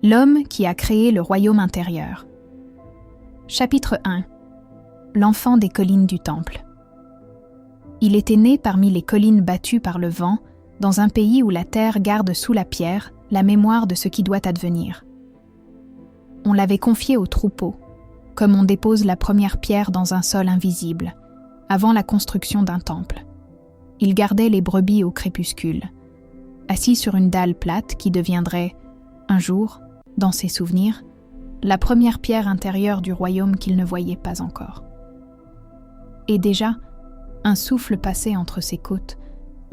L'homme qui a créé le royaume intérieur. Chapitre 1. L'enfant des collines du Temple. Il était né parmi les collines battues par le vent, dans un pays où la terre garde sous la pierre la mémoire de ce qui doit advenir. On l'avait confié au troupeau, comme on dépose la première pierre dans un sol invisible, avant la construction d'un temple. Il gardait les brebis au crépuscule, assis sur une dalle plate qui deviendrait, un jour, dans ses souvenirs, la première pierre intérieure du royaume qu'il ne voyait pas encore. Et déjà, un souffle passait entre ses côtes,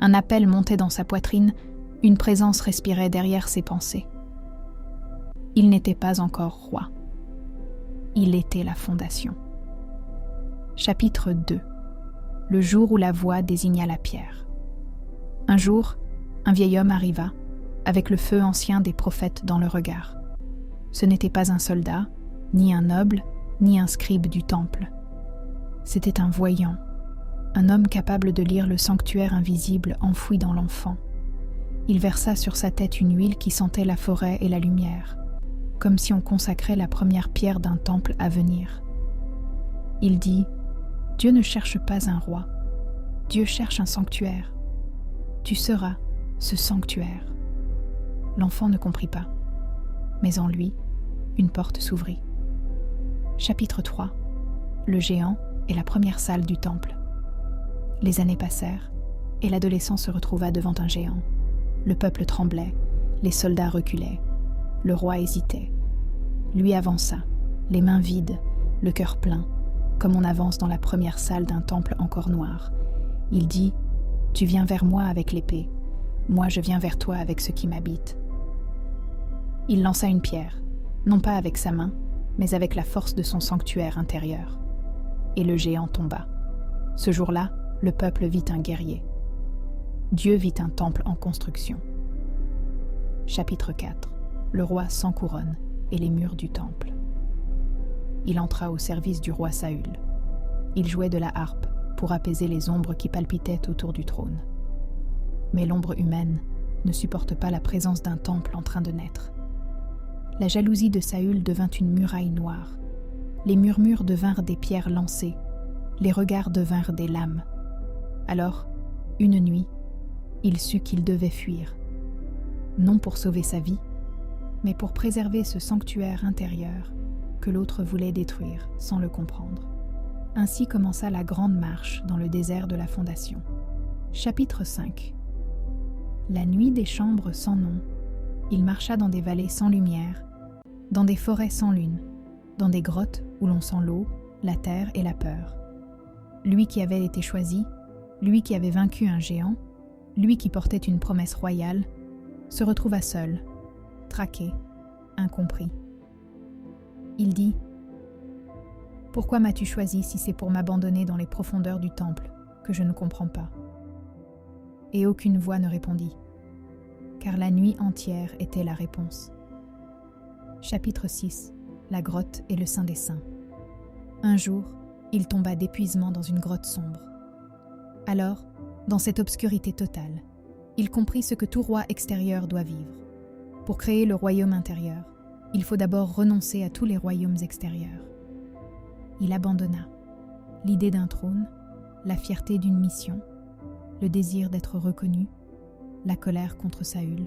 un appel montait dans sa poitrine, une présence respirait derrière ses pensées. Il n'était pas encore roi. Il était la fondation. Chapitre 2. Le jour où la voix désigna la pierre. Un jour, un vieil homme arriva, avec le feu ancien des prophètes dans le regard. Ce n'était pas un soldat, ni un noble, ni un scribe du temple. C'était un voyant, un homme capable de lire le sanctuaire invisible enfoui dans l'enfant. Il versa sur sa tête une huile qui sentait la forêt et la lumière, comme si on consacrait la première pierre d'un temple à venir. Il dit : « Dieu ne cherche pas un roi, Dieu cherche un sanctuaire. Tu seras ce sanctuaire. » L'enfant ne comprit pas, mais en lui, une porte s'ouvrit. Chapitre 3. Le géant et la première salle du temple. Les années passèrent, et l'adolescent se retrouva devant un géant. Le peuple tremblait, les soldats reculaient, le roi hésitait. Lui avança, les mains vides, le cœur plein, comme on avance dans la première salle d'un temple encore noir. Il dit : « Tu viens vers moi avec l'épée, moi je viens vers toi avec ce qui m'habite. » Il lança une pierre, non pas avec sa main, mais avec la force de son sanctuaire intérieur. Et le géant tomba. Ce jour-là, le peuple vit un guerrier. Dieu vit un temple en construction. Chapitre 4. Le roi sans couronne et les murs du temple. Il entra au service du roi Saül. Il jouait de la harpe pour apaiser les ombres qui palpitaient autour du trône. Mais l'ombre humaine ne supporte pas la présence d'un temple en train de naître. La jalousie de Saül devint une muraille noire. Les murmures devinrent des pierres lancées. Les regards devinrent des lames. Alors, une nuit, il sut qu'il devait fuir. Non pour sauver sa vie, mais pour préserver ce sanctuaire intérieur que l'autre voulait détruire sans le comprendre. Ainsi commença la grande marche dans le désert de la fondation. Chapitre 5. La nuit des chambres sans nom, il marcha dans des vallées sans lumière, dans des forêts sans lune, dans des grottes où l'on sent l'eau, la terre et la peur. Lui qui avait été choisi, lui qui avait vaincu un géant, lui qui portait une promesse royale, se retrouva seul, traqué, incompris. Il dit : « Pourquoi m'as-tu choisi si c'est pour m'abandonner dans les profondeurs du temple que je ne comprends pas ?» Et aucune voix ne répondit, car la nuit entière était la réponse. Chapitre 6. La grotte et le Saint des Saints. Un jour, il tomba d'épuisement dans une grotte sombre. Alors, dans cette obscurité totale, il comprit ce que tout roi extérieur doit vivre. Pour créer le royaume intérieur, il faut d'abord renoncer à tous les royaumes extérieurs. Il abandonna l'idée d'un trône, la fierté d'une mission, le désir d'être reconnu, la colère contre Saül,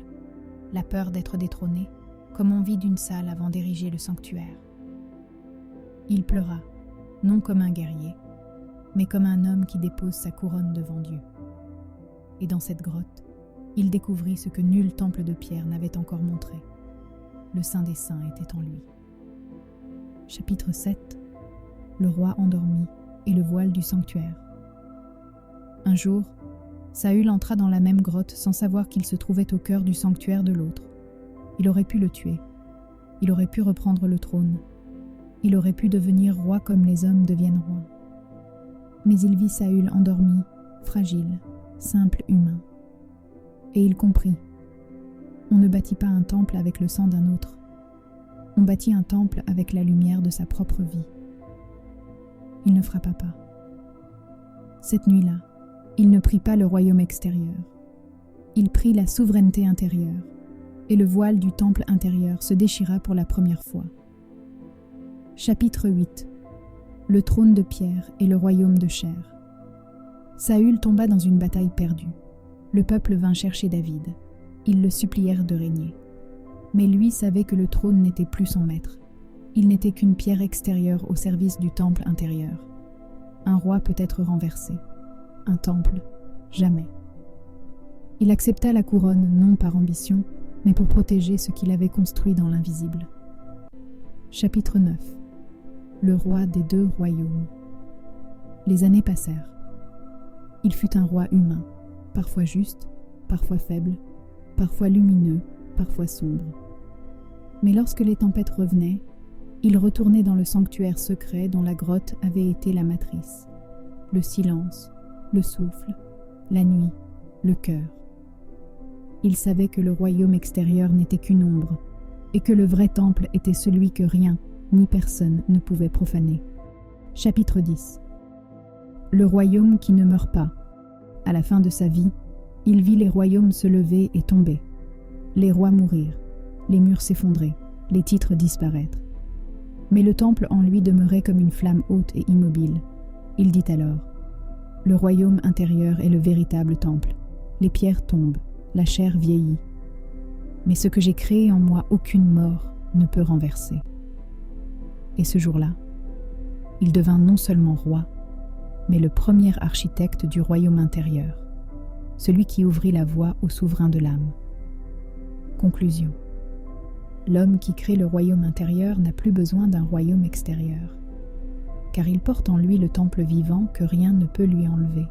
la peur d'être détrôné, comme on vit d'une salle avant d'ériger le sanctuaire. Il pleura, non comme un guerrier, mais comme un homme qui dépose sa couronne devant Dieu. Et dans cette grotte, il découvrit ce que nul temple de pierre n'avait encore montré. Le Saint des Saints était en lui. Chapitre 7. Le roi endormi et le voile du sanctuaire. Un jour, Saül entra dans la même grotte sans savoir qu'il se trouvait au cœur du sanctuaire de l'autre. Il aurait pu le tuer. Il aurait pu reprendre le trône. Il aurait pu devenir roi comme les hommes deviennent rois. Mais il vit Saül endormi, fragile, simple humain. Et il comprit. On ne bâtit pas un temple avec le sang d'un autre. On bâtit un temple avec la lumière de sa propre vie. Il ne frappa pas. Cette nuit-là, il ne prit pas le royaume extérieur. Il prit la souveraineté intérieure, et le voile du temple intérieur se déchira pour la première fois. Chapitre 8. Le trône de pierre et le royaume de chair. Saül tomba dans une bataille perdue. Le peuple vint chercher David. Ils le supplièrent de régner. Mais lui savait que le trône n'était plus son maître. Il n'était qu'une pierre extérieure au service du temple intérieur. Un roi peut être renversé. Un temple, jamais. Il accepta la couronne non par ambition, mais pour protéger ce qu'il avait construit dans l'invisible. Chapitre 9. Le roi des deux royaumes. Les années passèrent. Il fut un roi humain, parfois juste, parfois faible, parfois lumineux, parfois sombre. Mais lorsque les tempêtes revenaient, il retournait dans le sanctuaire secret dont la grotte avait été la matrice. Le silence, le souffle, la nuit, le cœur. Il savait que le royaume extérieur n'était qu'une ombre, et que le vrai temple était celui que rien, ni personne ne pouvait profaner. Chapitre 10. Le royaume qui ne meurt pas. À la fin de sa vie, il vit les royaumes se lever et tomber, les rois mourir, les murs s'effondrer, les titres disparaître. Mais le temple en lui demeurait comme une flamme haute et immobile. Il dit alors: le royaume intérieur est le véritable temple. Les pierres tombent, la chair vieillit. Mais ce que j'ai créé en moi, aucune mort ne peut renverser. Et ce jour-là, il devint non seulement roi, mais le premier architecte du royaume intérieur, celui qui ouvrit la voie au souverain de l'âme. Conclusion. L'homme qui crée le royaume intérieur n'a plus besoin d'un royaume extérieur, car il porte en lui le temple vivant que rien ne peut lui enlever.